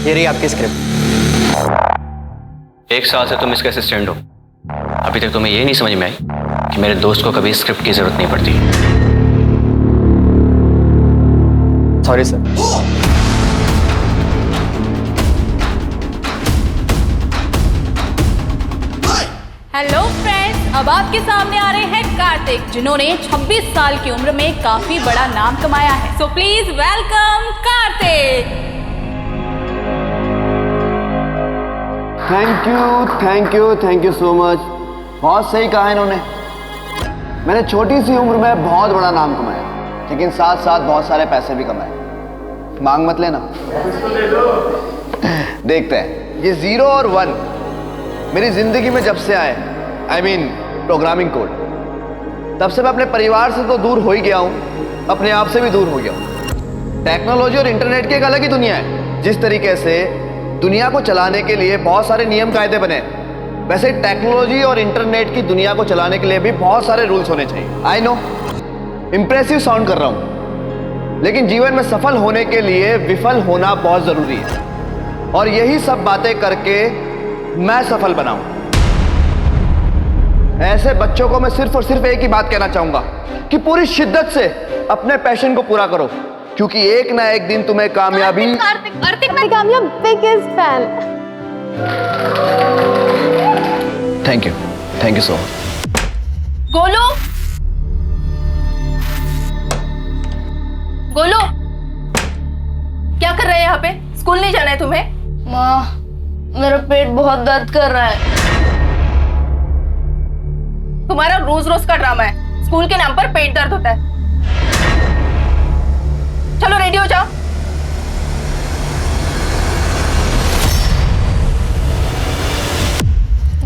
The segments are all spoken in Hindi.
ये रही आपकी स्क्रिप्ट। 1 साल से तुम इसके असिस्टेंट हो, अभी तक तुम्हें ये नहीं समझ में आई कि मेरे दोस्त को कभी स्क्रिप्ट की जरूरत नहीं पड़ती। Sorry sir. हेलो फ्रेंड्स, अब आपके सामने आ रहे हैं कार्तिक, जिन्होंने 26 साल की उम्र में काफी बड़ा नाम कमाया है। So please welcome Kartik. Thank you so much. बहुत सही कहा इन्होंने। मैंने छोटी सी उम्र में बहुत बड़ा नाम कमाया, लेकिन साथ साथ बहुत सारे पैसे भी कमाए। मांग मत लेना। देखते हैं। ये 0 और 1 मेरी जिंदगी में जब से आए, I mean प्रोग्रामिंग कोड, तब से मैं अपने परिवार से तो दूर हो ही गया हूं, अपने आप से भी दूर हो गया हूं। टेक्नोलॉजी और इंटरनेट की एक अलग ही दुनिया है। जिस तरीके से दुनिया को चलाने के लिए बहुत सारे नियम कायदे बने, वैसे टेक्नोलॉजी और इंटरनेट की दुनिया को चलाने के लिए भी बहुत सारे रूल्स होने चाहिए। आई नो इंप्रेसिव साउंड कर रहा हूं, लेकिन जीवन में सफल होने के लिए विफल होना बहुत जरूरी है, और यही सब बातें करके मैं सफल बनाऊं। ऐसे बच्चों को मैं सिर्फ और सिर्फ एक ही बात कहना चाहूंगा कि पूरी शिद्दत से अपने पैशन को पूरा करो, क्योंकि एक ना एक दिन तुम्हें कामयाबी। कार्तिक मैं कामयाब biggest fan. Thank you so much. Golu, Golu, क्या कर रहे हैं यहाँ पे? स्कूल नहीं जाना है तुम्हें? माँ, मेरा पेट बहुत दर्द कर रहा है। तुम्हारा रोज रोज का ड्रामा है। स्कूल के नाम पर पेट दर्द होता है। चलो रेडी हो जाओ।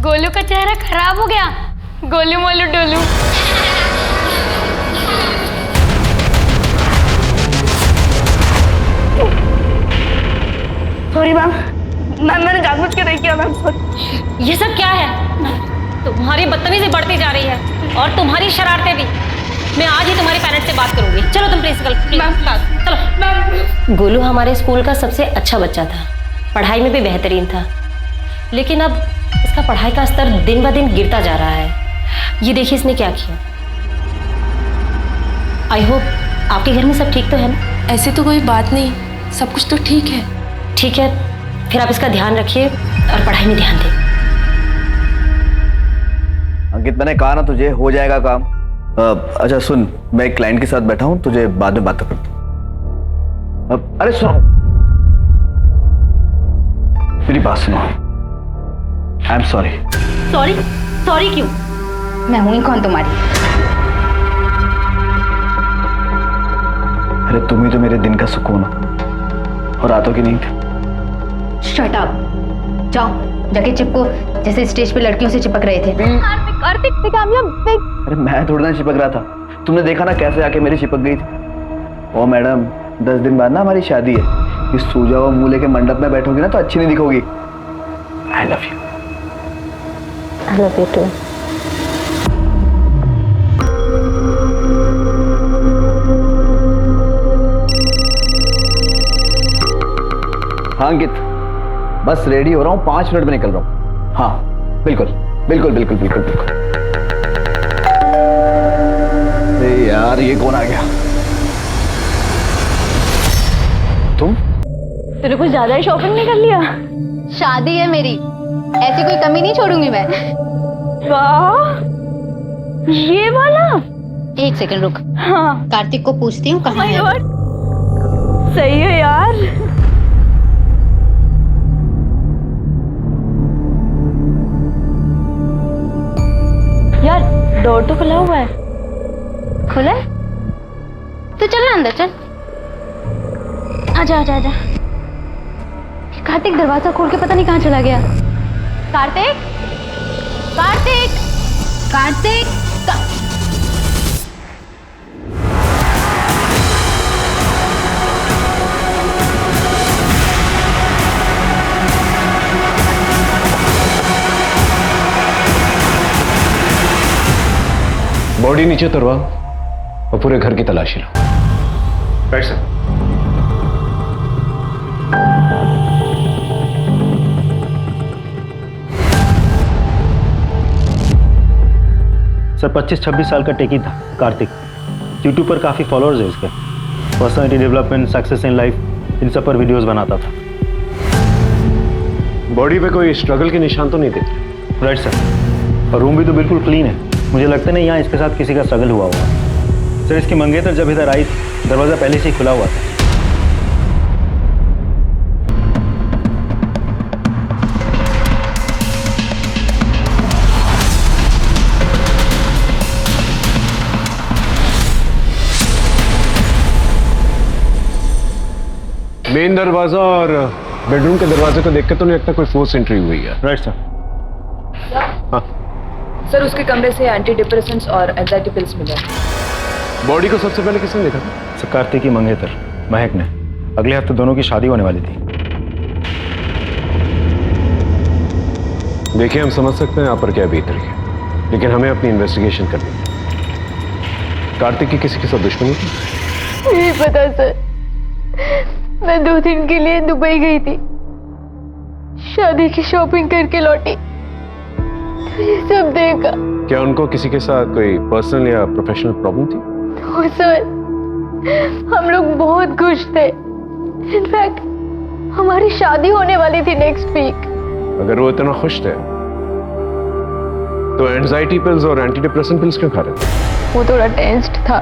गोलू का चेहरा खराब हो गया। गोलू मोलू डोलू। सॉरी मैम, मैंने जानबूझ के नहीं किया मैम, सॉरी। ये सब क्या है? तुम्हारी बदतमीजी बढ़ती जा रही है और तुम्हारी शरारतें भी। मैं आज ही तुम्हारे पेरेंट्स से बात करूंगी। चलो तुम प्रिंसिपल क्लास चलो। गोलू हमारे स्कूल का सबसे अच्छा बच्चा था, पढ़ाई में भी बेहतरीन था, लेकिन अब इसका पढ़ाई का स्तर दिन ब दिन गिरता जा रहा है। ये देखिए इसने क्या किया। आई होप आपके घर में सब ठीक तो है ना? ऐसे तो कोई बात नहीं, सब कुछ तो ठीक है। ठीक है, फिर आप इसका ध्यान रखिए और पढ़ाई में ध्यान दें। अंकित, मैंने कहा ना तुझे हो जाएगा काम। अच्छा सुन, मैं एक क्लाइंट के साथ बैठा हूं, तुझे बाद में बात करता हूं। अरे सुनो, मेरी बात सुनो। I am sorry. सॉरी क्यों? मैं हुई कौन तुम्हारी? अरे तुम ही तो मेरे दिन का सुकून हो, और रातों की नींद। शट अप, जाओ जाके चिपको, जैसे स्टेज पे लड़कियों से चिपक रहे थे। कार्तिक मैं कामयाब बिग। अरे मैं थोड़ा ना चिपक रहा था, तुमने देखा ना कैसे आके मेरी चिपक गई थी। ओ मैडम, 10 दिन बाद ना हमारी शादी है। इस सूजा हुआ मुंह लेके मंडप में बैठोगी ना तो अच्छी नहीं दिखोगी। I love you. I love you too. हाँ अंकित, बस रेडी हो रहा हूँ, 5 मिनट में निकल रहा हूँ। हाँ बिल्कुल। अरे यार, ये कौन आ गया? तुम? तूने कुछ ज्यादा ही शॉपिंग नहीं कर लिया? शादी है मेरी, ऐसी कोई कमी नहीं छोड़ूंगी मैं। वाह, ये वाला। 1 सेकंड रुक। हाँ, कार्तिक को पूछती हूँ कहाँ है। सही है यार। यार डोर तो खुला हुआ है। खुला है? तो चल ना अंदर, चल। आजा। कार्तिक दरवाजा खोल के पता नहीं कहाँ चला गया। कार्तिक। बॉडी नीचे उतरवा और पूरे घर की तलाशी लो। बैठ सर। सर 25-26 साल का टेकी था कार्तिक। यूट्यूब पर काफ़ी फॉलोअर्स है उसके। Personality development, success in life, इन सब पर वीडियोस बनाता था। बॉडी पे कोई स्ट्रगल के निशान तो नहीं दिख? Right sir. और रूम भी तो बिल्कुल क्लीन है। मुझे लगता नहीं यहाँ इसके साथ किसी का स्ट्रगल हुआ होगा। सर इसकी मंगेतर जब इधर आई दरवाज़ा पहले से ही खुला हुआ था। मेन दरवाजा और बेडरूम के दरवाजे को देखकर तो नहीं लगता कोई फोर्स एंट्री हुई है। Right sir. हाँ, सर उसके कमरे से एंटी डिप्रेसेंट्स और एंजाइटी पिल्स मिले। बॉडी को सबसे पहले किसने देखा था? सर कार्तिक की मंगेतर महक ने। अगले हफ्ते दोनों की शादी होने वाली थी। देखिए, हम समझ सकते हैं यहाँ पर क्या बीत रही है, लेकिन हमें अपनी इन्वेस्टिगेशन करनी है। कार्तिक की किसी के साथ दुश्मनी थी? नहीं पता सर, मैं 2 दिन के लिए दुबई गई थी, शादी की शॉपिंग करके लौटी तो ये सब देखा। क्या उनको किसी के साथ कोई पर्सनल या प्रोफेशनल प्रॉब्लम थी? तो सर हम लोग बहुत खुश थे। इनफैक्ट हमारी शादी होने वाली थी नेक्स्ट वीक। अगर वो इतना खुश थे तो एंजाइटी पिल्स और एंटी डिप्रेसेंट पिल्स क्यों खा रहे थे? वो थोड़ा टेंस्ड था।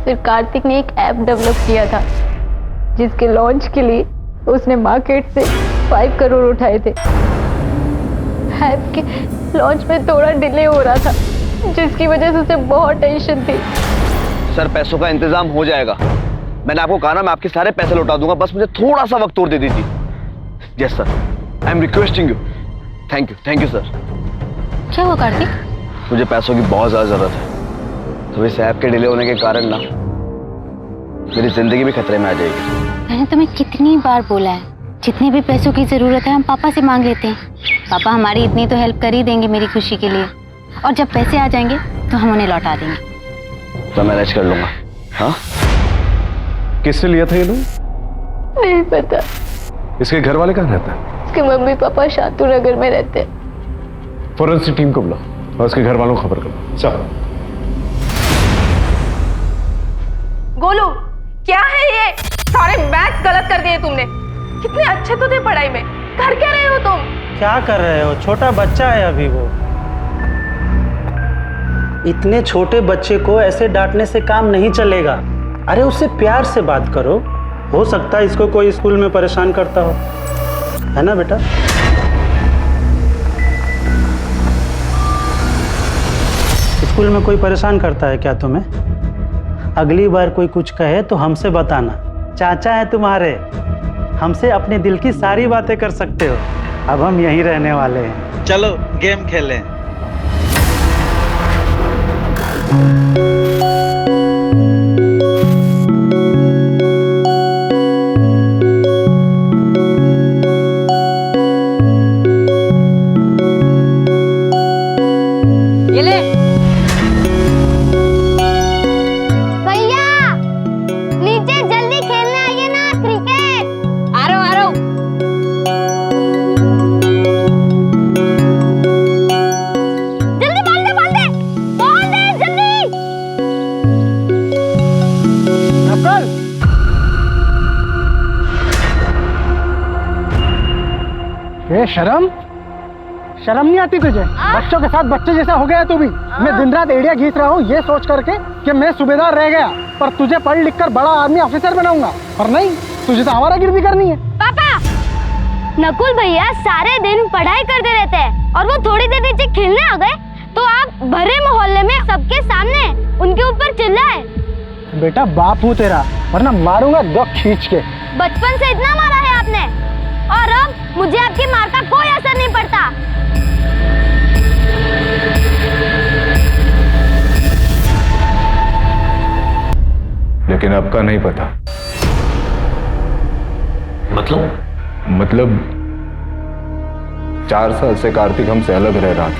फिर कार्तिक ने एक ऐप डेवलप किया था जिसके लॉन्च के लिए उसने मार्केट से 5 करोड़ उठाए थे। ऐप के लॉन्च में थोड़ा डिले हो रहा था जिसकी वजह से उसे बहुत टेंशन थी। सर पैसों का इंतजाम हो जाएगा। मैंने आपको कहा ना, मैं आपके सारे पैसे लौटा दूंगा, बस मुझे थोड़ा सा वक्त और दे दीजिए। Yes sir, I am requesting you. Thank you sir. क्या हुआ कार्तिक? मुझे पैसों की बहुत ज्यादा जरूरत है, तो इस ऐप के डिले होने के कारण ना मेरी जिंदगी भी खतरे में आ जाएगी। मैंने तुम्हें कितनी बार बोला है, जितने भी पैसों की जरूरत है हम पापा से मांग लेते हैं। पापा हमारी इतनी तो हेल्प कर ही देंगे मेरी खुशी के लिए, और जब पैसे आ जाएंगे तो हम उन्हें लौटा देंगे। मैं मैनेज कर लूंगा। हाँ, किससे लिया था ये लोग? नहीं पता। इसके घर वाले कहाँ रहते हैं? इसके मम्मी पापा शातू नगर में रहते हैं। फॉरेंसिक टीम को बुलाओ और उसके घर वालों को खबर करो। चलो। गोलू, क्या है ये? सारे मैथ्स गलत कर दिए तुमने। कितने अच्छे तो थे पढ़ाई में, कर क्या रहे हो तुम? क्या कर रहे हो? छोटा बच्चा है अभी वो। इतने छोटे बच्चे को ऐसे डांटने से काम नहीं चलेगा। अरे उससे प्यार से बात करो। हो सकता है इसको कोई स्कूल में परेशान करता हो, है ना बेटा? स्कूल में कोई परेशान करता है क्या तुम्हें? अगली बार कोई कुछ कहे तो हमसे बताना। चाचा है तुम्हारे, हमसे अपने दिल की सारी बातें कर सकते हो। अब हम यहीं रहने वाले हैं। चलो गेम खेलें। ये ले। भैया नीचे जल्दी खेलने आइए ना क्रिकेट। आ रहा हूँ। जल्दी बॉल दे जल्दी। ये शर्म नहीं आती तुझे? बच्चों के साथ बच्चे जैसा हो गया तू भी। मैं दिन रात एड़िया घींच रहा हूँ ये सोच करके कि मैं सूबेदार रह गया, पर तुझे पढ़ लिख कर बड़ा आर्मी ऑफिसर बनाऊंगा। पर नहीं, तुझे तो आवारागर्दी करनी है। पापा, नकुल भैया सारे दिन पढ़ाई करते रहते हैं और वो थोड़ी देर नीचे खेलने आ गए तो आप भरे मोहल्ले में सबके सामने उनके ऊपर चिल्लाए। बेटा बाप हूँ तेरा, वरना मारूंगा 2 खींच के। बचपन से इतना मारा है आपने और अब मुझे आपकी मार का कोई असर नहीं पड़ता। लेकिन आपका नहीं पता। मतलब 4 साल से कार्तिक हमसे अलग रह रहा था।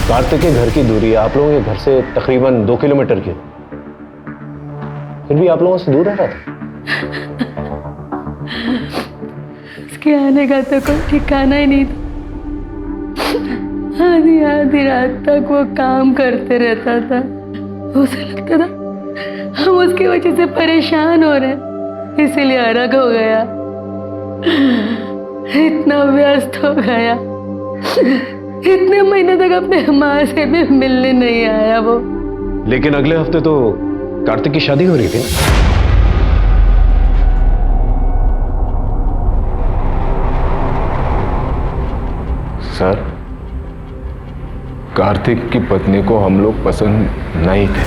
कार्तिक के घर की दूरी आप लोगों के घर से तकरीबन 2 किलोमीटर की, फिर भी आप लोगों से दूर रह रहा था। उसके आने का तो कोई ठिकाना ही नहीं था। आधी आधी रात तक वो काम करते रहता था। उसे लगता था हम उसकी वजह से परेशान हो रहे हैं, इसीलिए अलग हो गया। इतना व्यस्त हो गया, इतने महीने तक अपने माँ से भी मिलने नहीं आया वो। लेकिन अगले हफ्ते तो कार्तिक की शादी हो रही थी ना। सर, कार्तिक की पत्नी को हम लोग पसंद नहीं थे।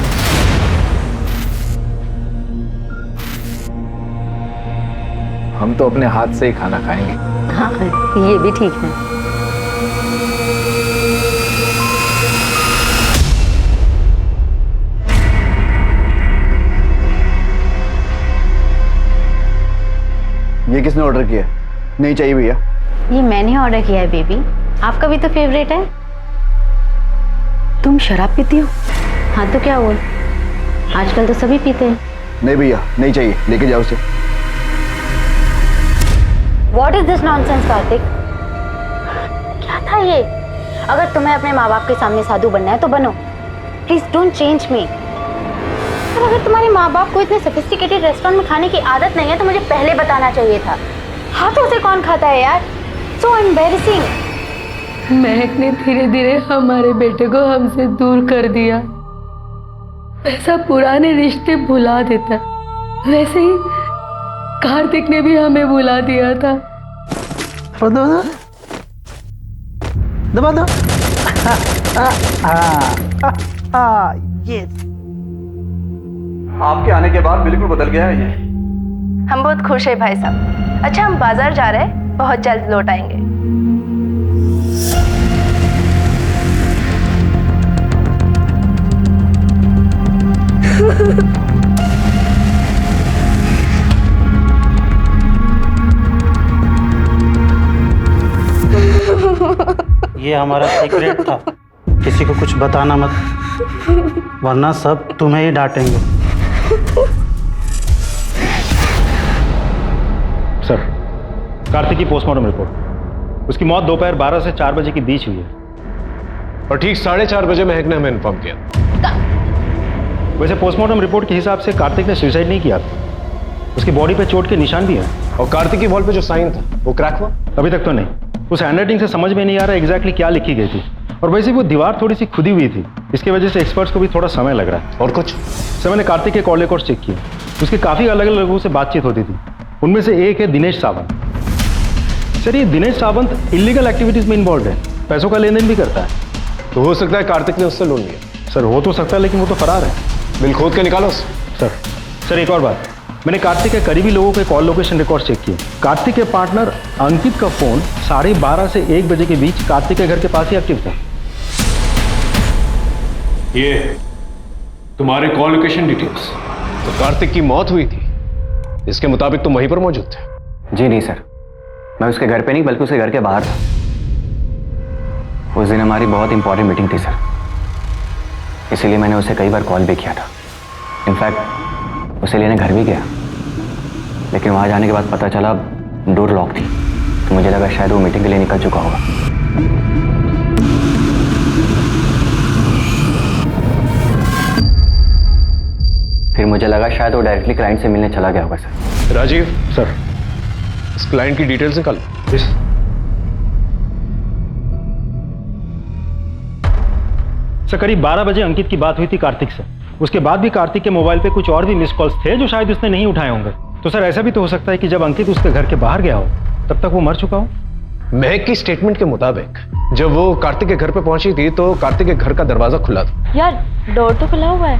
हम तो अपने हाथ से ही खाना खाएंगे। हाँ, ये भी ठीक है। ये किसने ऑर्डर किया? नहीं चाहिए भैया। ये मैंने ऑर्डर किया है बेबी, आपका भी तो फेवरेट है। तुम शराब पीती हो? हाँ तो क्या हुआ, आजकल तो सभी पीते हैं। नहीं भैया, नहीं चाहिए, लेके जाओ उसे। What is this nonsense, Kartik? क्या था ये? अगर तुम्हें अपने माँ बाप के सामने साधु बनना है तो बनो, प्लीज डोंट चेंज मी। और अगर तुम्हारे माँ बाप को इतने सोफिस्टिकेटेड रेस्टोरेंट में खाने की आदत नहीं है तो मुझे पहले बताना चाहिए था। हाथों से कौन खाता है यार? So embarrassing. महक ने धीरे धीरे हमारे बेटे को हमसे दूर कर दिया। ऐसा पुराने रिश्ते भुला देता, वैसे ही कार्तिक ने भी हमें भुला दिया था। दबा दो। आपके आने के बाद बिल्कुल बदल गया है ये। हम बहुत खुश है भाई साहब। अच्छा, हम बाजार जा रहे हैं, बहुत जल्द लौट आएंगे। ये हमारा सीक्रेट था, किसी को कुछ बताना मत, वरना सब तुम्हें ही डांटेंगे। सर, कार्तिक की पोस्टमार्टम रिपोर्ट। उसकी मौत दोपहर 12 से 4 बजे के बीच हुई है। और ठीक 4:30 बजे महक ने हमें इन्फॉर्म किया। वैसे पोस्टमार्टम रिपोर्ट के हिसाब से कार्तिक ने सुसाइड नहीं किया था। उसकी बॉडी पे चोट के निशान भी हैं। और कार्तिक की वॉल पे जो साइन था वो क्रैक हुआ? अभी तक तो नहीं। उस हैंडराइटिंग से समझ में नहीं आ रहा एग्जैक्टली क्या लिखी गई थी। और वैसे वो दीवार थोड़ी सी खुदी हुई थी, इसकी वजह से एक्सपर्ट्स को भी थोड़ा समय लग रहा है। और कुछ? सर, मैंने कार्तिक के कॉल रिकॉर्ड्स चेक किए। उसके काफ़ी अलग अलग लोगों से बातचीत होती थी। उनमें से एक है दिनेश सावंत। सर, ये दिनेश सावंत इलीगल एक्टिविटीज़ में इन्वॉल्व है, पैसों का लेन देन भी करता है। तो हो सकता है कार्तिक ने उससे लोन लिया। सर, हो तो सकता है, लेकिन वो तो फरार है। बिल खोद के निकालो। सर एक और बात, मैंने कार्तिक के करीबी लोगों के कॉल लोकेशन रिकॉर्ड चेक किए। कार्तिक के पार्टनर अंकित का फोन 12:30 से 1 बजे के बीच कार्तिक के घर के पास ही एक्टिव था। ये तुम्हारे कॉल लोकेशन डिटेल्स? तो कार्तिक की मौत हुई थी, इसके मुताबिक तुम वहीं पर मौजूद थे? जी नहीं सर, मैं उसके घर पे नहीं बल्कि उसके घर के बाहर था। उस दिन हमारी बहुत इंपॉर्टेंट मीटिंग थी सर, इसीलिए मैंने उसे कई बार कॉल भी किया था। इनफैक्ट उसे लेने घर भी गया, लेकिन वहाँ जाने के बाद पता चला डोर लॉक थी, तो मुझे लगा शायद वो मीटिंग के लिए निकल चुका होगा। फिर मुझे लगा शायद वो डायरेक्टली क्लाइंट से मिलने चला गया होगा सर। राजीव सर, इस क्लाइंट की डिटेल्स निकालो। सर, करीब 12 बजे अंकित की बात हुई थी कार्तिक से। उसके बाद भी कार्तिक के मोबाइल पे कुछ और भी मिस कॉल्स थे जो शायद उसने नहीं उठाए होंगे। तो सर, ऐसा भी तो हो सकता है कि जब अंकित उसके घर के बाहर गया हो तब तक वो मर चुका हो। महक की स्टेटमेंट के मुताबिक जब वो कार्तिक के घर पे पहुंची थी तो कार्तिक के घर का दरवाजा खुला था। यार, डोर तो खुला हुआ है।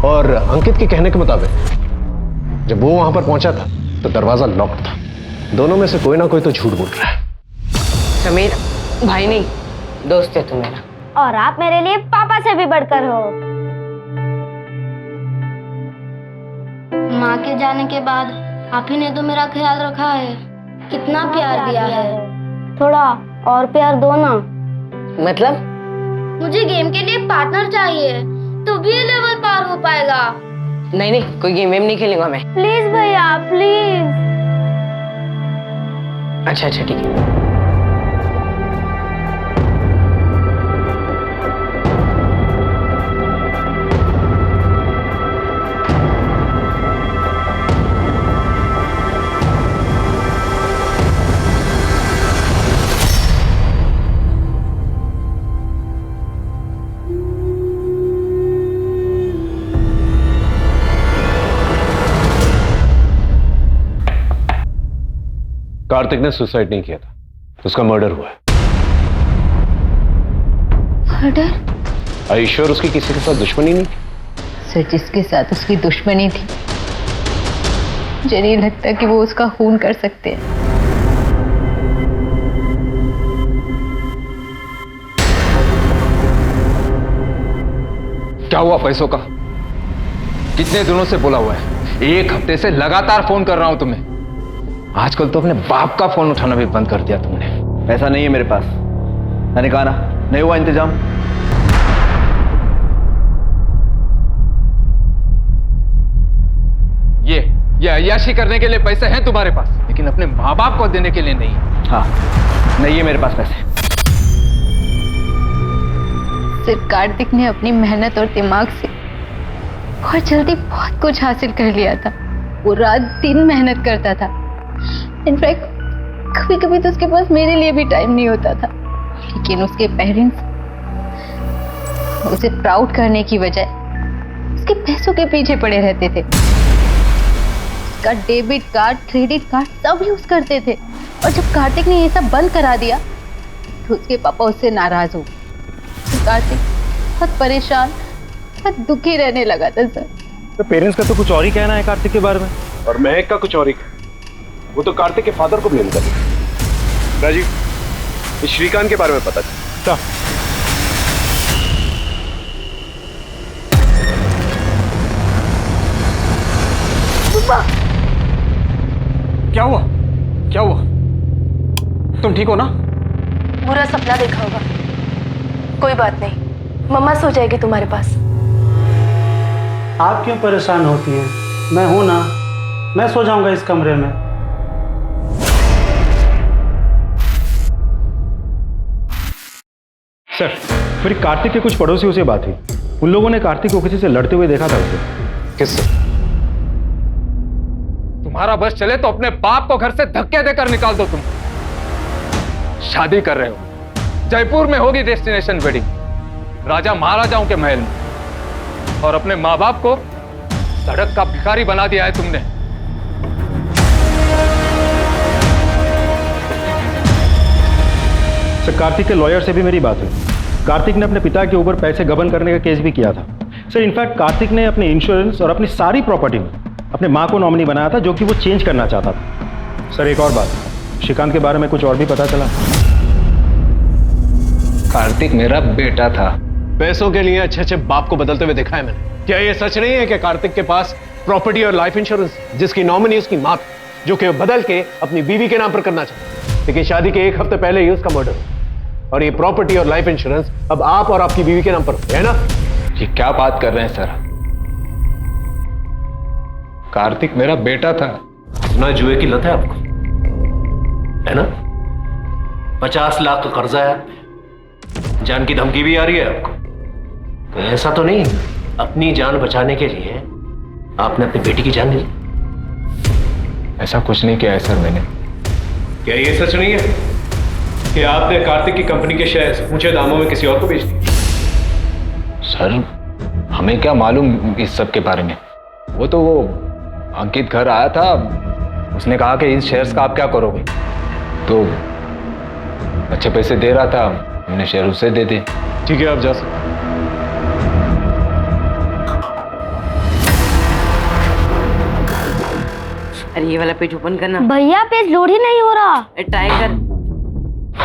और अंकित के कहने के मुताबिक जब वो वहां पर पहुंचा था तो दरवाजा लॉक था। दोनों में से कोई ना कोई तो झूठ बोल रहा है। समीर भाई नहीं, दोस्त है तू मेरा। और आप मेरे लिए पापा से भी बढ़कर हो। माँ के जाने के बाद आप ही ने तो मेरा ख्याल रखा है, कितना प्यार दिया है। थोड़ा और प्यार दो ना। मतलब? मुझे गेम के लिए पार्टनर चाहिए, तो भी ये लेवल पार हो पाएगा। नहीं, कोई गेम वेम नहीं खेलूंगा मैं। प्लीज भैया, प्लीज। अच्छा ठीक है। कार्तिक ने सुसाइड नहीं किया था, उसका मर्डर हुआ है। मर्डर? आर यू श्योर उसकी किसी के साथ दुश्मनी नहीं थी? सर, जिसके साथ उसकी दुश्मनी थी, मुझे नहीं लगता कि वो उसका खून कर सकते हैं। क्या हुआ पैसों का? कितने दिनों से बोला हुआ है, 1 हफ्ते से लगातार फोन कर रहा हूं तुम्हें। आजकल तो अपने बाप का फोन उठाना भी बंद कर दिया तुमने। पैसा नहीं है मेरे पास, मैंने कहा ना, नहीं हुआ इंतजाम। ये अय्याशी करने के लिए पैसे हैं तुम्हारे पास, लेकिन अपने माँ बाप को देने के लिए नहीं। हाँ, नहीं है मेरे पास पैसे। सिर्फ कार्तिक ने अपनी मेहनत और दिमाग से बहुत जल्दी बहुत कुछ हासिल कर लिया था। वो रात दिन मेहनत करता था। इनफैक्ट कभी कभी तो उसके पास मेरे लिए भी टाइम नहीं होता था, लेकिन उसके पेरेंट्स उसे प्राउड करने की बजाय उसके पैसों के पीछे पड़े रहते थे। उसका डेबिट कार्ड, क्रेडिट कार्ड सब यूज करते थे, और जब कार्तिक ने ये सब बंद करा दिया तो उसके पापा उससे नाराज हो गए। कार्तिक बहुत परेशान, बहुत दुखी रहने लगा था सर। तो पेरेंट्स का तो कुछ और ही कहना है कार्तिक के बारे में, और महक का कुछ और ही। वो तो कार्तिक के फादर को ब्लेम कर रहे हैं। राजीव, इस श्रीकांत के बारे में पता चला? क्या हुआ? क्या हुआ? तुम ठीक हो ना? बुरा सपना देखा होगा। कोई बात नहीं, मम्मा सो जाएगी तुम्हारे पास। आप क्यों परेशान होती हैं? मैं हूं ना, मैं सो जाऊंगा इस कमरे में। सर, मेरी कार्तिक के कुछ पड़ोसियों से बात हुई। उन लोगों ने कार्तिक को किसी से लड़ते हुए देखा था उसे। किससे? तुम्हारा बस चले तो अपने बाप को घर से धक्के देकर निकाल दो। तुम शादी कर रहे हो, जयपुर में होगी डेस्टिनेशन वेडिंग, राजा महाराजाओं के महल में, और अपने माँ बाप को सड़क का भिखारी बना दिया है तुमने। सर, कार्तिक के लॉयर से भी मेरी बात हुई। कार्तिक ने अपने पिता के ऊपर पैसे गबन करने का केस भी किया था। सर, इनफैक्ट कार्तिक ने अपने इंश्योरेंस और अपनी सारी प्रॉपर्टी में अपने माँ को नॉमिनी बनाया था, जो कि वो चेंज करना चाहता था। सर, एक और बात, श्रीकांत के बारे में कुछ और भी पता चला? कार्तिक मेरा बेटा था। पैसों के लिए अच्छे अच्छे बाप को बदलते हुए देखा है मैंने। क्या ये सच नहीं है कि कार्तिक के पास प्रॉपर्टी और लाइफ इंश्योरेंस जिसकी नॉमिनी उसकी मां, जो कि बदल के अपनी बीवी के नाम पर करना चाहता, लेकिन शादी के 1 हफ्ते पहले ही उसका मर्डर, और ये प्रॉपर्टी और लाइफ इंश्योरेंस अब आप और आपकी बीवी के नाम पर है ना? ये क्या बात कर रहे हैं सर? कार्तिक मेरा बेटा था। सुना जुए की लत है आपको, है ना? 50 लाख का कर्जा है, जान की धमकी भी आ रही है आपको। तो ऐसा तो नहीं अपनी जान बचाने के लिए आपने अपनी बेटी की जान ली? ऐसा कुछ नहीं किया है सर मैंने। क्या ये सच नहीं है कि आपने कार्तिक की कंपनी के शेयर्स ऊंचे दामों में किसी और को बेच दिए? सर, हमें क्या मालूम इस सब के बारे में। वो तो अंकित घर आया था, उसने कहा कि इस शेयर्स का आप क्या करोगे, तो अच्छे पैसे दे रहा था, मैंने शेयर उससे दे दिए। ठीक है, आप जा सकते। अरे ये वाला पेज ओपन करना। भैया पेज लोड ही नहीं हो रहा। ट्राई कर।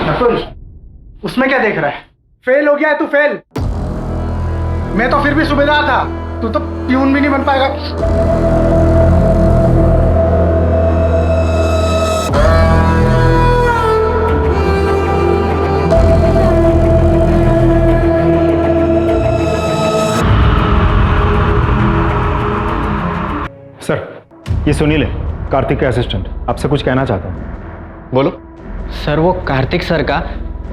नकुल, उसमें क्या देख रहा है? फेल हो गया है तू, फेल। मैं तो फिर भी सूबेदार था, तू तो प्यून भी नहीं बन पाएगा। सर, ये सुनील है, कार्तिक का असिस्टेंट, आपसे कुछ कहना चाहता हूँ। बोलो। सर, वो कार्तिक सर का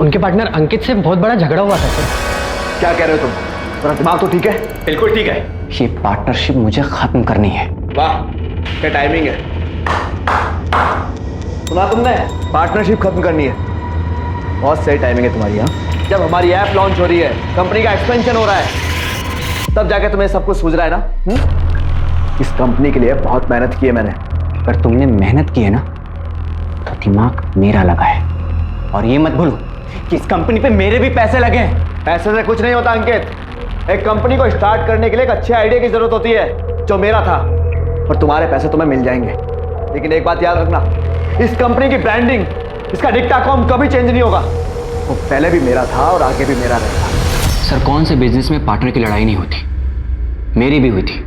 उनके पार्टनर अंकित से बहुत बड़ा झगड़ा हुआ था सर। क्या कह रहे हो तुम? तुम्हारा दिमाग तो ठीक है? बिल्कुल ठीक है। ये पार्टनरशिप मुझे खत्म करनी है। वाह, क्या टाइमिंग है। सुना तुमने? पार्टनरशिप खत्म करनी है। बहुत सही टाइमिंग है तुम्हारी। यहाँ जब हमारी ऐप लॉन्च हो रही है, कंपनी का एक्सपेंशन हो रहा है, तब जाके तुम्हें सब कुछ सूझ रहा है ना? इस कंपनी के लिए बहुत मेहनत की है मैंने। अगर तुमने मेहनत की है ना, तो दिमाग मेरा लगा है। और ये मत भूलो कि इस कंपनी पे मेरे भी पैसे लगे हैं। पैसे से कुछ नहीं होता अंकित। एक कंपनी को स्टार्ट करने के लिए एक अच्छे आइडिया की जरूरत होती है, जो मेरा था। और तुम्हारे पैसे तुम्हें मिल जाएंगे, लेकिन एक बात याद रखना, इस कंपनी की ब्रांडिंग, इसका डिक्टाकॉम कभी चेंज नहीं होगा। वो पहले भी मेरा था और आगे भी मेरा रहेगा। सर, कौन से बिजनेस में पार्टनर की लड़ाई नहीं होती? मेरी भी हुई थी।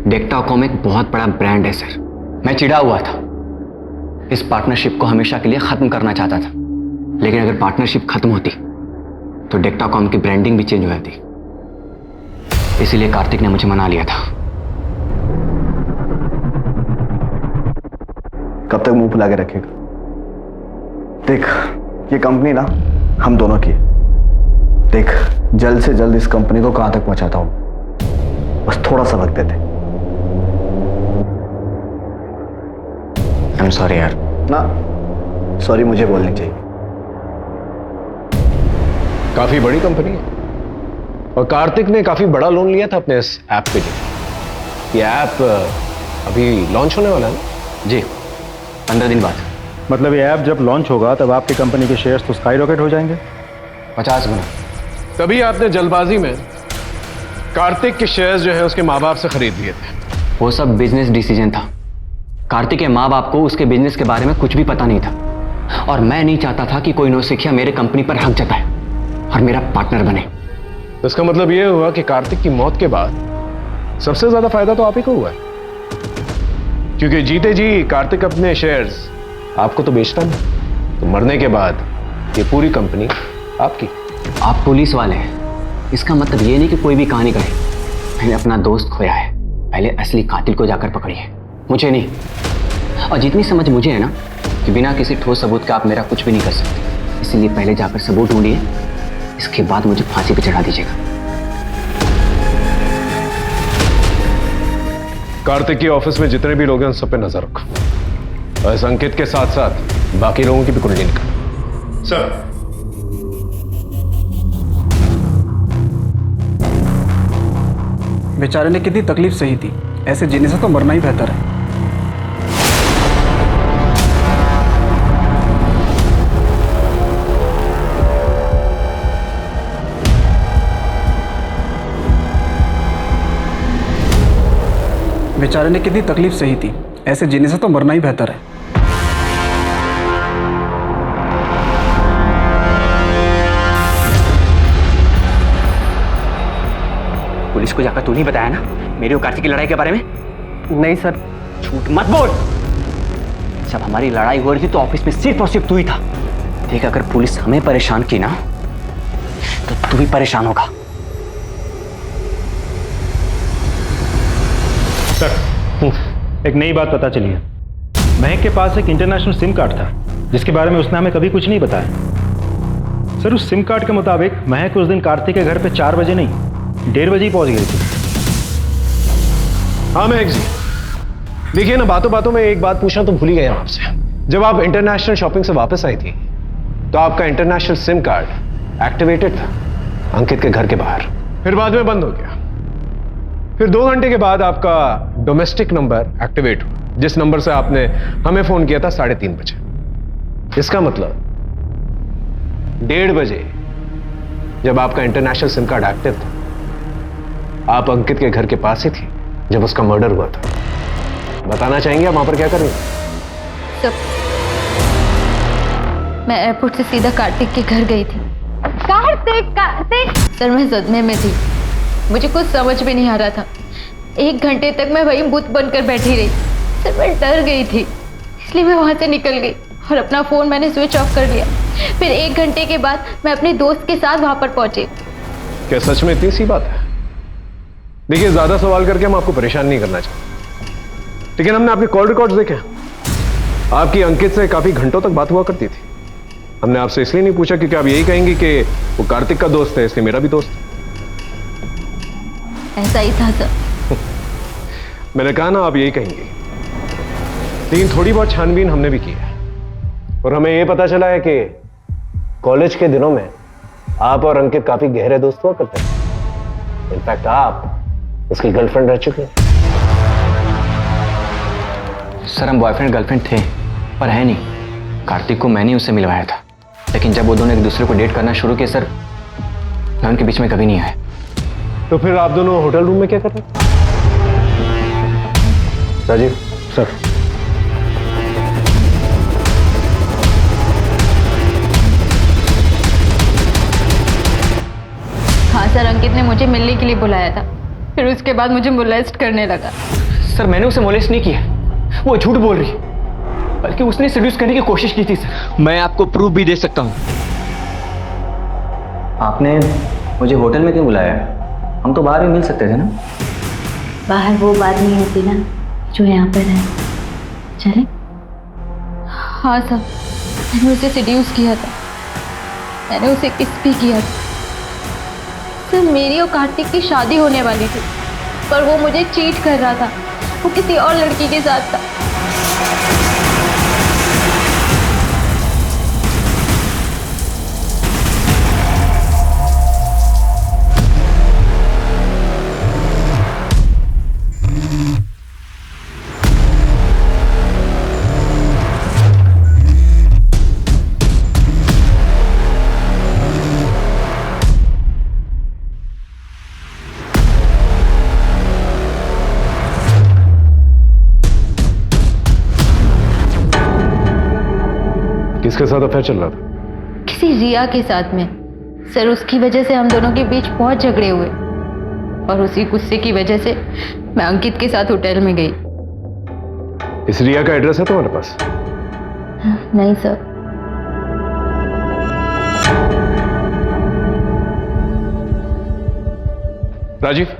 डिक्टाकॉम एक बहुत बड़ा ब्रांड है सर। मैं चिढ़ा हुआ था, इस पार्टनरशिप को हमेशा के लिए खत्म करना चाहता था। लेकिन अगर पार्टनरशिप खत्म होती तो डिक्टाकॉम की ब्रांडिंग भी चेंज हो जाती। इसीलिए कार्तिक ने मुझे मना लिया था। कब तक मुंह फुला के रखेगा? देख, ये कंपनी ना हम दोनों की है। देख, जल्द से जल्द इस कंपनी को कहां तक पहुंचाता हूं, बस थोड़ा सा वक्त देते। आई एम सॉरी यार। ना, सॉरी मुझे बोलनी चाहिए। काफी बड़ी कंपनी है और कार्तिक ने काफी बड़ा लोन लिया था अपने इस ऐप के लिए। ये ऐप अभी लॉन्च होने वाला है ना? जी, 15 दिन बाद। मतलब ये ऐप जब लॉन्च होगा तब आपकी कंपनी के शेयर्स तो स्काई रॉकेट हो जाएंगे? 50 गुना। तभी आपने जल्दबाजी में कार्तिक के शेयर्स जो है उसके माँ बाप से खरीद लिए थे। वो सब बिजनेस डिसीजन था। कार्तिक के माँ बाप को उसके बिजनेस के बारे में कुछ भी पता नहीं था, और मैं नहीं चाहता था कि कोई नौसिखिया मेरे कंपनी पर हक जताए और मेरा पार्टनर बने। इसका मतलब यह हुआ कि कार्तिक की मौत के बाद सबसे ज्यादा फायदा तो आप ही को हुआ है, क्योंकि जीते जी कार्तिक अपने शेयर्स आपको तो बेचता नहीं, तो मरने के बाद ये पूरी कंपनी आपकी। आप पुलिस वाले हैं, इसका मतलब ये नहीं कि कोई भी कहानी कहे। मैंने अपना दोस्त खोया है, पहले असली कातिल को जाकर पकड़िए, मुझे नहीं। और जितनी समझ मुझे है ना कि बिना किसी ठोस सबूत के आप मेरा कुछ भी नहीं कर सकते, इसीलिए पहले जाकर सबूत ढूंढिए, इसके बाद मुझे फांसी पे चढ़ा दीजिएगा। कार्तिक के ऑफिस में जितने भी लोग हैं उन सब पे नजर रखो, और इस अंकित के साथ साथ बाकी लोगों की भी कुंडली निकालो। सर। बेचारे ने कितनी तकलीफ सही थी, ऐसे जीने से तो मरना ही बेहतर है। बेचारे ने कितनी तकलीफ सही थी, ऐसे जीने से तो मरना ही बेहतर है। पुलिस को जाकर तू नहीं बताया ना मेरी और कार्तिक की लड़ाई के बारे में? नहीं सर। झूठ मत बोल। जब हमारी लड़ाई हो रही थी तो ऑफिस में सिर्फ और सिर्फ तू ही था। देख, अगर पुलिस हमें परेशान की ना तो तू भी परेशान होगा। सर, एक नई बात पता चली है। महक के पास एक इंटरनेशनल सिम कार्ड था जिसके बारे में उसने हमें कभी कुछ नहीं बताया। सर, उस सिम कार्ड के मुताबिक महक उस दिन कार्तिक के घर पे 4 बजे नहीं 1:30 बजे ही पहुंच गई थी। हाँ महक जी, देखिए ना, बातों बातों में एक बात पूछना तो भूल ही गया आपसे। जब आप इंटरनेशनल शॉपिंग से वापस आई थी तो आपका इंटरनेशनल सिम कार्ड एक्टिवेटेड था अंकित के घर के बाहर, फिर बाद में बंद हो गया। फिर 2 घंटे के बाद आपका डोमेस्टिक नंबर एक्टिवेट हुआ, जिस नंबर से आपने हमें फोन किया था 3:30 बजे। इसका मतलब 1:30 बजे जब आपका इंटरनेशनल सिम कार्ड एक्टिव था, आप अंकित के घर के पास ही थी जब उसका मर्डर हुआ था। बताना चाहेंगे आप वहां पर क्या कर रही हैं? सब, मैं एयरपोर्ट से सीधा कार्तिक के घर गई थी। कार्तिक सर, मैं सदमे में थी, मुझे कुछ समझ भी नहीं आ रहा था। 1 घंटे तक मैं वहीं बुत बनकर बैठी रही। सर, मैं डर गई थी, इसलिए मैं वहां से निकल गई और अपना फोन मैंने स्विच ऑफ कर दिया। फिर 1 घंटे के बाद मैं अपने दोस्त के साथ वहां पर पहुंची। क्या सच में इतनी सी बात है? देखिए, ज्यादा सवाल करके हम आपको परेशान नहीं करना चाहते, लेकिन हमने आपके कॉल रिकॉर्ड्स देखे। आपकी अंकित से काफी घंटों तक बात हुआ करती थी। हमने आपसे इसलिए नहीं पूछा क्योंकि आप यही कहेंगे कि वो कार्तिक का दोस्त है, इसलिए मेरा भी दोस्त है। ऐसा ही था सर। मैंने कहा ना, आप यही कहेंगे। लेकिन थोड़ी बहुत छानबीन हमने भी की है और हमें यह पता चला है कि कॉलेज के दिनों में आप और अंकित काफी गहरे दोस्त हुआ करते थे। इनफैक्ट आप उसकी गर्लफ्रेंड रह चुके हैं। सर, हम बॉयफ्रेंड गर्लफ्रेंड थे, पर है नहीं। कार्तिक को मैंने उससे मिलवाया था, लेकिन जब वो दोनों एक दूसरे को डेट करना शुरू किए सर, मैं उनके बीच में कभी नहीं आया। तो फिर आप दोनों होटल रूम में क्या कर रहे थे? राजीव सर, हाँ सर, अंकित ने मुझे मिलने के लिए बुलाया था, फिर उसके बाद मुझे मोलेस्ट करने लगा। सर मैंने उसे मोलेस्ट नहीं किया, वो झूठ बोल रही, बल्कि उसने सेड्यूस करने की कोशिश की थी सर। मैं आपको प्रूफ भी दे सकता हूँ। आपने मुझे होटल में क्यों बुलाया? हम तो बाहर भी मिल सकते थे ना। बाहर वो बात नहीं होती ना जो यहाँ पर है। चले? हाँ सर, मैंने उसे सेड्यूस किया था, मैंने उसे किस भी किया था। सर मेरी और कार्तिक की शादी होने वाली थी, पर वो मुझे चीट कर रहा था, वो किसी और लड़की के साथ था। किसके साथ अफेयर चल रहा था? किसी रिया के साथ में सर। उसकी वजह से हम दोनों के बीच बहुत झगड़े हुए, और उसी गुस्से की वजह से मैं अंकित के साथ होटल में गई। इस रिया का एड्रेस है तुम्हारे पास? नहीं सर। राजीव,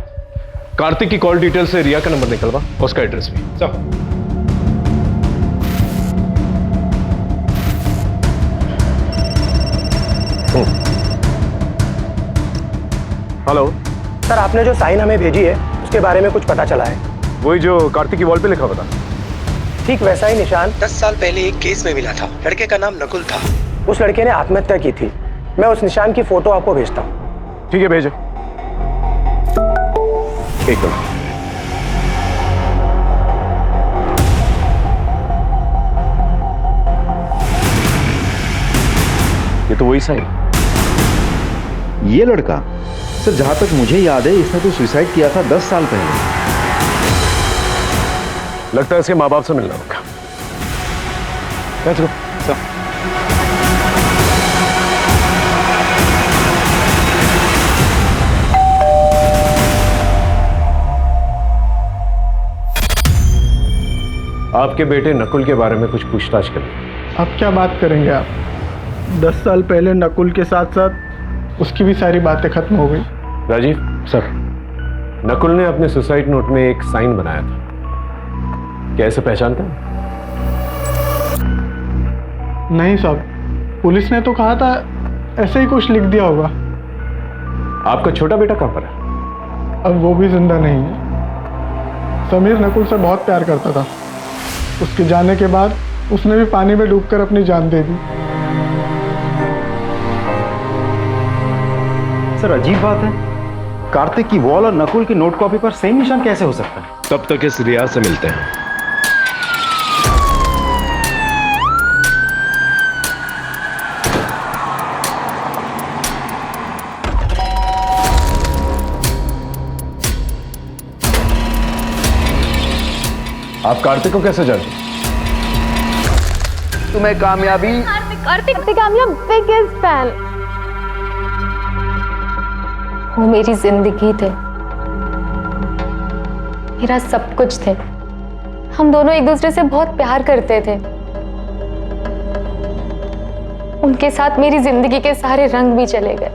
कार्तिक की कॉल डिटेल से रिया का नंबर निकलवा, उसका एड्रेस भी। सब हेलो सर, आपने जो साइन हमें भेजी है उसके बारे में कुछ पता चला है? वही जो कार्तिक की वॉल पे लिखा हुआ था, ठीक वैसा ही निशान 10 साल पहले एक केस में मिला था। लड़के का नाम नकुल था। उस लड़के ने आत्महत्या की थी। मैं उस निशान की फोटो आपको भेजता हूँ। ठीक है, भेजो। एक मिनट। ये तो वही साइन। ये लड़का सर, जहां तक मुझे याद है इसने तो सुसाइड किया था 10 साल पहले। लगता है इसके माँ बाप से मिलना होगा। Let's go. आपके बेटे नकुल के बारे में कुछ पूछताछ करें। अब क्या बात करेंगे आप? 10 साल पहले नकुल के साथ साथ उसकी भी सारी बातें खत्म हो गई। राजीव सर, नकुल ने अपने सुसाइड नोट में एक साइन बनाया था, क्या इसे पहचानते हैं? नहीं साहब, पुलिस ने तो कहा था ऐसे ही कुछ लिख दिया होगा। आपका छोटा बेटा कहाँ पर है? अब वो भी जिंदा नहीं है। समीर नकुल से बहुत प्यार करता था, उसके जाने के बाद उसने भी पानी में डूबकर अपनी जान दे दी। सर अजीब बात है, कार्तिक की वॉल और नकुल की नोट कॉपी पर सेम निशान कैसे हो सकता है? तब तक इस रिया से मिलते हैं। आप कार्तिक को कैसे जानते? तुम्हें कामयाबी कार्तिक कामयाब बिगेस्ट फैन। वो मेरी जिंदगी थे, मेरा सब कुछ थे। हम दोनों एक दूसरे से बहुत प्यार करते थे। उनके साथ मेरी जिंदगी के सारे रंग भी चले गए।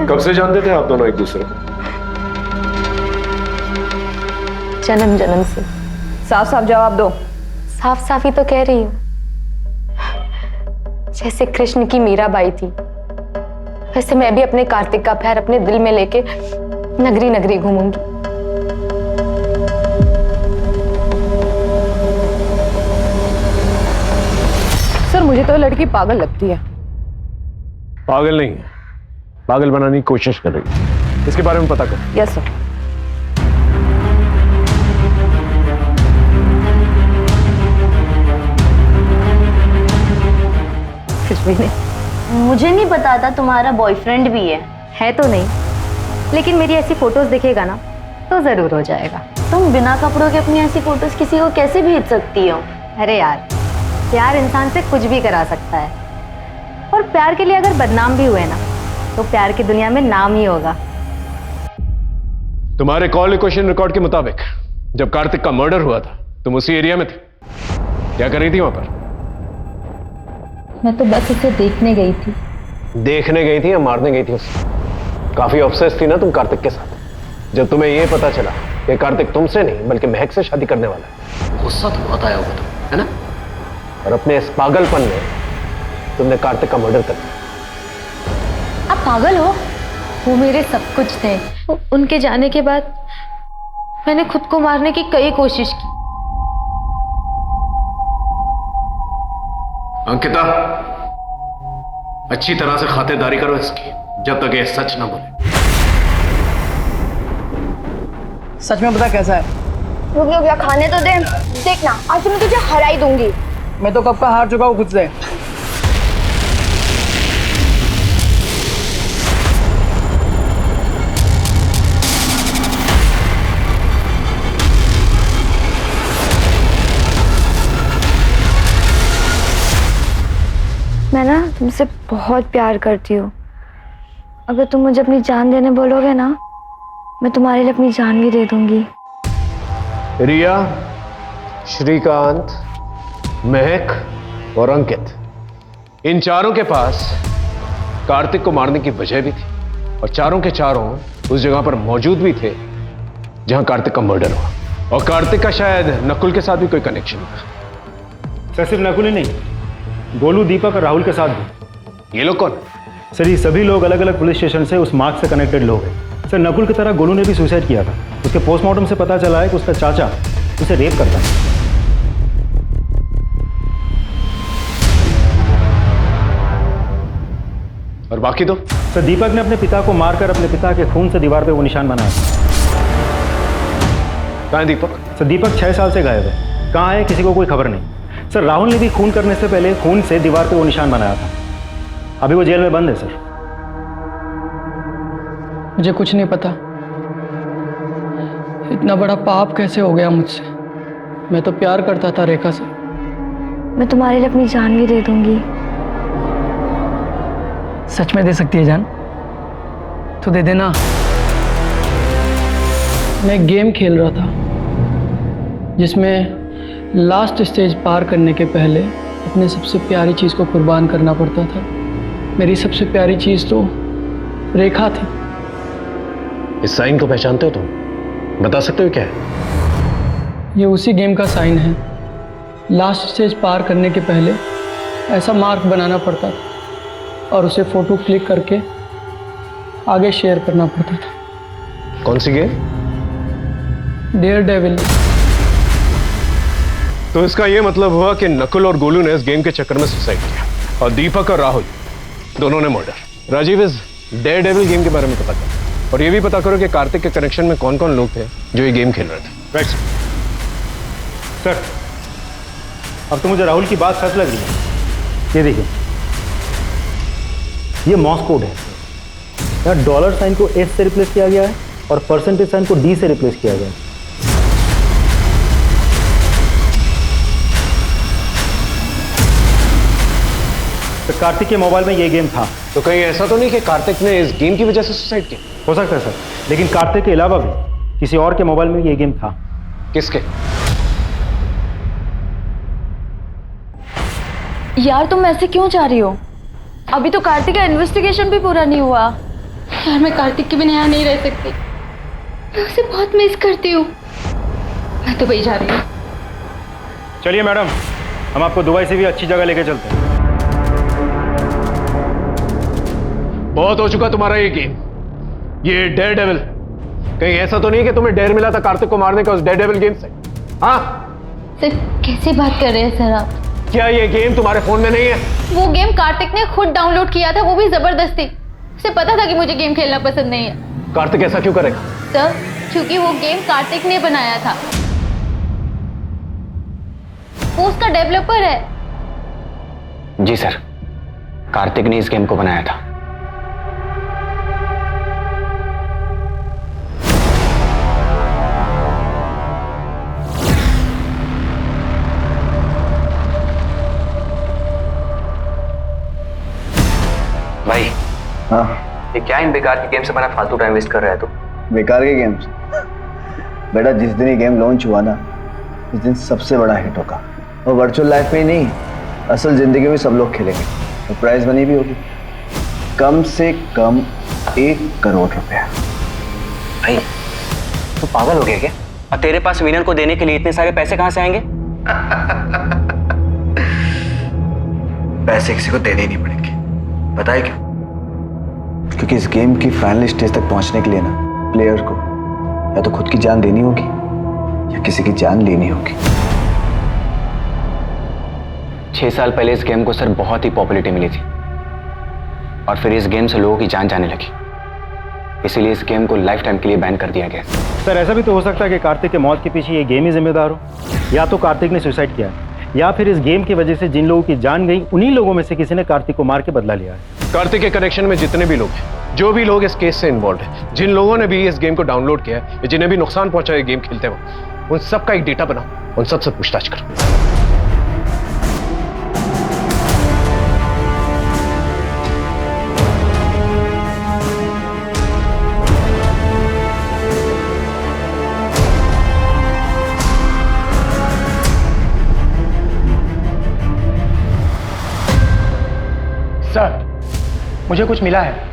कब से जानते थे आप दोनों एक दूसरे को? जन्म जन्म से। साफ साफ जवाब दो। साफ साफ ही तो कह रही हूँ। जैसे कृष्ण की मीराबाई थी, वैसे मैं भी अपने कार्तिक का प्यार अपने दिल में लेके नगरी नगरी घूमूंगी। सर मुझे तो लड़की पागल लगती है। पागल नहीं है, पागल बनाने की कोशिश कर रही है। इसके बारे में पता कर। Yes sir. कुछ भी नहीं। मुझे नहीं पता था तुम्हारा बॉयफ्रेंड भी है तो नहीं, लेकिन मेरी ऐसी फोटोज दिखेगा ना तो जरूर हो जाएगा। तुम बिना कपड़ों के अपनी ऐसी फोटोज किसी को कैसे भेज सकती हो? अरे यार, प्यार इंसान से कुछ भी करा सकता है, और प्यार के लिए अगर बदनाम भी हुए ना तो प्यार की दुनिया में नाम ही होगा। तुम्हारे कॉल क्वेश्चन रिकॉर्ड के मुताबिक जब कार्तिक का मर्डर हुआ था तुम उसी एरिया में थे। क्या कर रही थी वहां पर? मैं तो बस उसे देखने गई थी। देखने गई थी या मारने गई थी उसे? काफी ऑब्सेस थी ना तुम कार्तिक के साथ। जब तुम्हें यह पता चला कि कार्तिक तुमसे नहीं बल्कि महक से शादी करने वाला है, गुस्सा तो बहुत आया होगा तुम्हें, है ना? और अपने इस पागलपन में तुमने कार्तिक का मर्डर कर दिया। आप पागल हो? वो मेरे सब कुछ थे। उनके जाने के बाद मैंने खुद को मारने की कई कोशिश की। अंकिता, अच्छी तरह से खातिरदारी करो इसकी जब तक ये सच ना बोले। सच में बता कैसा है? रुक रुक, खाने तो दे। देखना आज मैं तुझे हरा ही दूंगी। मैं तो कब का हार चुका हूँ खुद से। मैं ना तुमसे बहुत प्यार करती हूँ। अगर तुम मुझे अपनी जान देने बोलोगे ना, मैं तुम्हारे लिए अपनी जान भी दे दूंगी। रिया, श्रीकांत, महक और अंकित, इन चारों के पास कार्तिक को मारने की वजह भी थी, और चारों के चारों उस जगह पर मौजूद भी थे जहां कार्तिक का मर्डर हुआ। और कार्तिक का शायद नकुल के साथ भी कोई कनेक्शन था। सर सिर्फ नकुल ही नहीं, गोलू, दीपक और राहुल के साथ भी। ये लोग कौन? सर ये सभी लोग अलग अलग पुलिस स्टेशन से उस मार्ग से कनेक्टेड लोग हैं। सर नकुल की तरह गोलू ने भी सुसाइड किया था। उसके पोस्टमार्टम से पता चला है कि उसका चाचा उसे रेप करता है। और बाकी दो? सर दीपक ने अपने पिता को मारकर अपने पिता के खून से दीवार पे वो निशान बनाया था। कहाँ है दीपक? सर दीपक 6 साल से गायब है। कहाँ है किसी को कोई खबर नहीं। सर राहुल ने भी खून करने से पहले खून से दीवार पे वो निशान बनाया था। अभी वो जेल में बंद है सर। मुझे कुछ नहीं पता, इतना बड़ा पाप कैसे हो गया मुझसे। मैं तो प्यार करता था रेखा से। मैं तुम्हारे लिए अपनी जान भी दे दूंगी। सच में दे सकती है जान? तो दे देना। मैं एक गेम खेल रहा था जिसमें लास्ट स्टेज पार करने के पहले अपने सबसे प्यारी चीज़ को कुर्बान करना पड़ता था। मेरी सबसे प्यारी चीज़ तो रेखा थी। इस साइन को पहचानते हो तुम? बता सकते हो क्या है? ये उसी गेम का साइन है। लास्ट स्टेज पार करने के पहले ऐसा मार्क बनाना पड़ता था और उसे फोटो क्लिक करके आगे शेयर करना पड़ता था। कौन सी गेम? Dare devil. तो इसका यह मतलब हुआ कि नकुल और गोलू ने इस गेम के चक्कर में सुसाइड किया और दीपक और राहुल दोनों ने मर्डर। राजीव, इस डेयर डेविल गेम के बारे में पता करो और यह भी पता करो कि कार्तिक के कनेक्शन में कौन कौन लोग थे जो ये गेम खेल रहे थे। Right sir. अब तो मुझे राहुल की बात सच लग रही है। ये देखिए, ये मॉर्स कोड है। यहाँ डॉलर साइन को एस से रिप्लेस किया गया है और परसेंटेज साइन को डी से रिप्लेस किया गया है। तो कार्तिक के मोबाइल में ये गेम था। तो कहीं ऐसा तो नहीं कि कार्तिक ने इस गेम की वजह से सुसाइड किया? हो सकता है सर, लेकिन कार्तिक के अलावा भी किसी और के मोबाइल में ये गेम था। किसके? यार तुम ऐसे क्यों चाह रही हो? अभी तो कार्तिक का इन्वेस्टिगेशन भी पूरा नहीं हुआ। यार मैं कार्तिक के बिना यहाँ नहीं रह सकती। मैं उसे बहुत मिस करती हूँ। मैं तो वही जा रही हूँ। चलिए मैडम, हम आपको दुबई से भी अच्छी जगह लेके चलते हैं। बहुत हो चुका तुम्हारा ये गेम, ये डेयर डेविल। कहीं ऐसा तो नहीं कि तुम्हें डेयर मिला था कार्तिक को मारने का उस डेयर डेविल गेम से? हाँ सर कैसे बात कर रहे हैं सर आप? क्या ये गेम तुम्हारे फोन में नहीं है? वो गेम कार्तिक ने खुद डाउनलोड किया था, वो भी जबरदस्ती। उसे पता था कि मुझे गेम खेलना पसंद नहीं है। कार्तिक ऐसा क्यों करेगा? सर क्योंकि वो गेम कार्तिक ने बनाया था। वो उसका डेवलपर है। जी सर, कार्तिक ने इस गेम को बनाया था। भाई, हाँ, ये क्या इन बेकार के गेम से बना फालतू टाइम वेस्ट कर रहा है तू? बेकार के गेम्स? बेटा, जिस दिन ये गेम लॉन्च हुआ ना, उस दिन सबसे बड़ा हिट होगा। और वर्चुअल लाइफ में ही नहीं, असल जिंदगी में सब लोग खेलेंगे और प्राइज मनी भी होगी, कम से कम 1 करोड़ रुपया। भाई, तू पागल हो गया क्या? और तेरे पास विनर को देने के लिए इतने सारे पैसे कहां से आएंगे? पैसे किसी को देने ही नहीं पड़ेंगे। पता है क्यों? क्योंकि इस गेम की फाइनल स्टेज तक पहुंचने के लिए ना, प्लेयर को या तो खुद की जान देनी होगी या किसी की जान लेनी होगी। 6 साल पहले इस गेम को सर बहुत ही पॉपुलैरिटी मिली थी और फिर इस गेम से लोगों की जान जाने लगी, इसीलिए इस गेम को लाइफ टाइम के लिए बैन कर दिया गया। सर, ऐसा भी तो हो सकता है कि कार्तिक के मौत के पीछे ये गेम ही जिम्मेदार हो, या तो कार्तिक ने सुसाइड किया है, या फिर इस गेम की वजह से जिन लोगों की जान गई उन्हीं लोगों में से किसी ने कार्तिक को मार के बदला लिया है। कार्तिक के कनेक्शन में जितने भी लोग हैं, जो भी लोग इस केस से इन्वॉल्व हैं, जिन लोगों ने भी इस गेम को डाउनलोड किया है, जिन्हें भी नुकसान पहुंचा है गेम खेलते वक्त, उन सब का एक डेटा बनाओ, उन सबसे पूछताछ करो। सर, मुझे कुछ मिला है।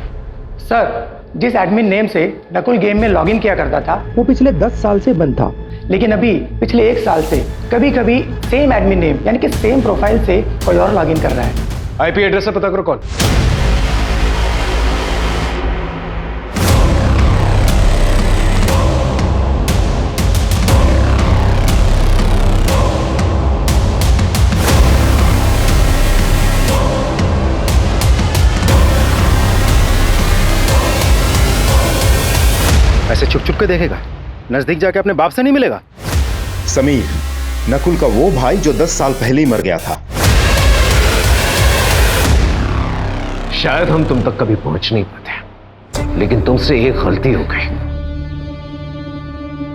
सर, जिस एडमिन नेम से नकुल गेम में लॉगिन किया करता था, वो पिछले 10 साल से बंद था, लेकिन अभी पिछले 1 साल से कभी कभी सेम एडमिन नेम यानी कि सेम प्रोफाइल से कोई और लॉगिन कर रहा है। आईपी एड्रेस से पता करो कौन। ऐसे छुप छुप के देखेगा, नजदीक जाके अपने बाप से नहीं मिलेगा। समीर, नकुल का वो भाई जो 10 साल पहले ही मर गया था। शायद हम तुम तक कभी पहुंच नहीं पाते, लेकिन तुमसे एक गलती हो गई।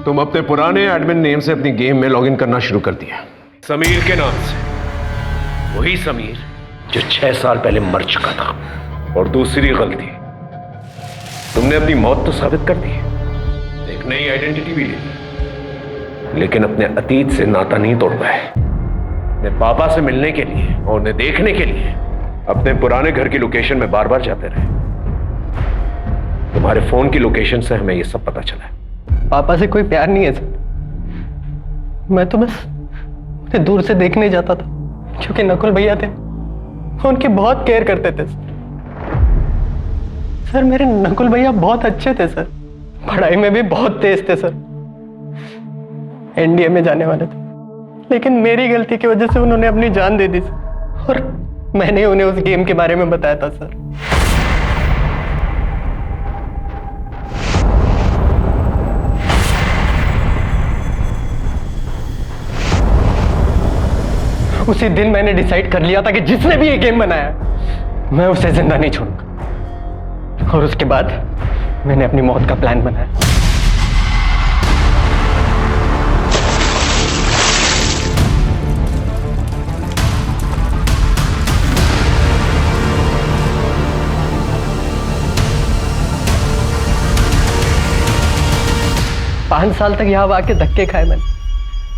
तुम अपने पुराने एडमिन नेम से अपनी गेम में लॉगिन करना शुरू कर दिया, समीर के नाम से। वही समीर जो 6 साल पहले मर चुका था। और दूसरी गलती, तुमने अपनी मौत तो साबित कर दी, एक नई आइडेंटिटी भी ले ली, लेकिन अपने अतीत से नाता नहीं तोड़ पाए। अपने पापा से मिलने के लिए और उन्हें देखने के लिए अपने पुराने घर की लोकेशन में बार बार जाते रहे। तुम्हारे फोन की लोकेशन से हमें यह सब पता चला है। पापा से कोई प्यार नहीं है सर, मैं तो बस उन्हें दूर से देखने जाता था, क्योंकि नकुल भैया थे, वो उनकी बहुत केयर करते थे। सर, मेरे नकुल भैया बहुत अच्छे थे सर, पढ़ाई में भी बहुत तेज थे सर, एनडीए में जाने वाले थे, लेकिन मेरी गलती की वजह से उन्होंने अपनी जान दे दी सर, और मैंने उन्हें उस गेम के बारे में बताया था सर। उसी दिन मैंने डिसाइड कर लिया था कि जिसने भी ये गेम बनाया मैं उसे जिंदा नहीं छोड़ूंगा, और उसके बाद मैंने अपनी मौत का प्लान बनाया। पांच साल तक यहां आके धक्के खाए मैंने,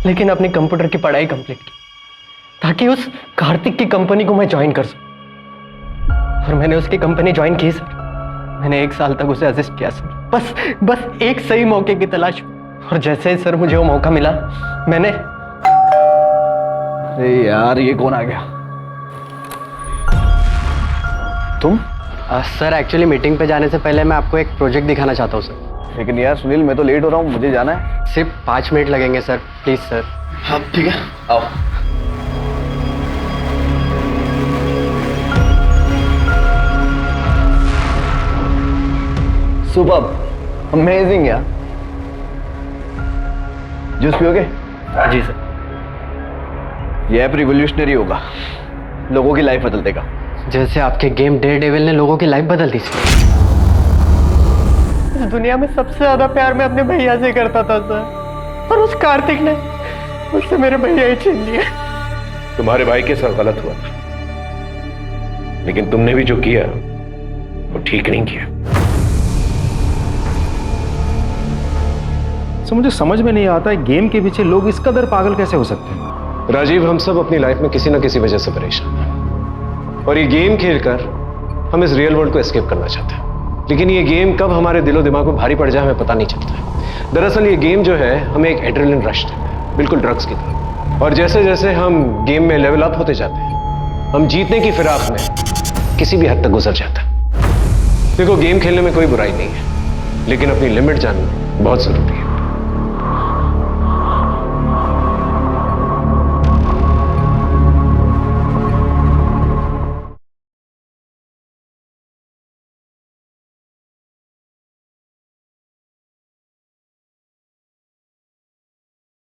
लेकिन अपनी कंप्यूटर की पढ़ाई कंप्लीट की ताकि उस कार्तिक की कंपनी को मैं ज्वाइन कर सकूं। और मैंने उसकी कंपनी ज्वाइन की सर। मैंने 1 साल तक उसे असिस्ट किया सर, बस एक सही मौके की तलाश। और जैसे ही सर मुझे वो मौका मिला, मैंने। अरे यार, ये कौन आ गया? तुम? सर, एक्चुअली मीटिंग पे जाने से पहले मैं आपको एक प्रोजेक्ट दिखाना चाहता हूँ सर। लेकिन यार सुनील, मैं तो लेट हो रहा हूँ, मुझे जाना है। सिर्फ 5 मिनट लगेंगे सर, प्लीज सर। हाँ ठीक है, आओ। सुपर, अमेजिंग यार। जूस पियोगे? जी सर। ये ऐप रिवोल्यूशनरी होगा, लोगों की लाइफ बदल देगा। जैसे आपके गेम डेयरडेविल ने लोगों की लाइफ बदल दी सर। इस दुनिया में सबसे ज्यादा प्यार मैं अपने भैया से करता था सर, और उस कार्तिक ने मुझसे मेरे भैया ही छीन लिए। तुम्हारे भाई के साथ गलत हुआ था, लेकिन तुमने भी जो किया वो ठीक नहीं किया। तो मुझे समझ में नहीं आता है गेम के पीछे लोग इस कदर पागल कैसे हो सकते हैं। राजीव, हम सब अपनी लाइफ में किसी ना किसी वजह से परेशान हैं, और ये गेम खेलकर हम इस रियल वर्ल्ड को एस्केप करना चाहते हैं, लेकिन ये गेम कब हमारे दिलो दिमाग में भारी पड़ जाए हमें पता नहीं चलता है। दरअसल ये गेम जो है हमें एक एड्रेनलिन रश देता है, बिल्कुल ड्रग्स की तरह, और जैसे जैसे हम गेम में लेवल अप होते जाते हैं हम जीतने की फिराक में किसी भी हद तक गुजर जाता है। देखो, गेम खेलने में कोई बुराई नहीं है, लेकिन अपनी लिमिट जानना बहुत जरूरी है।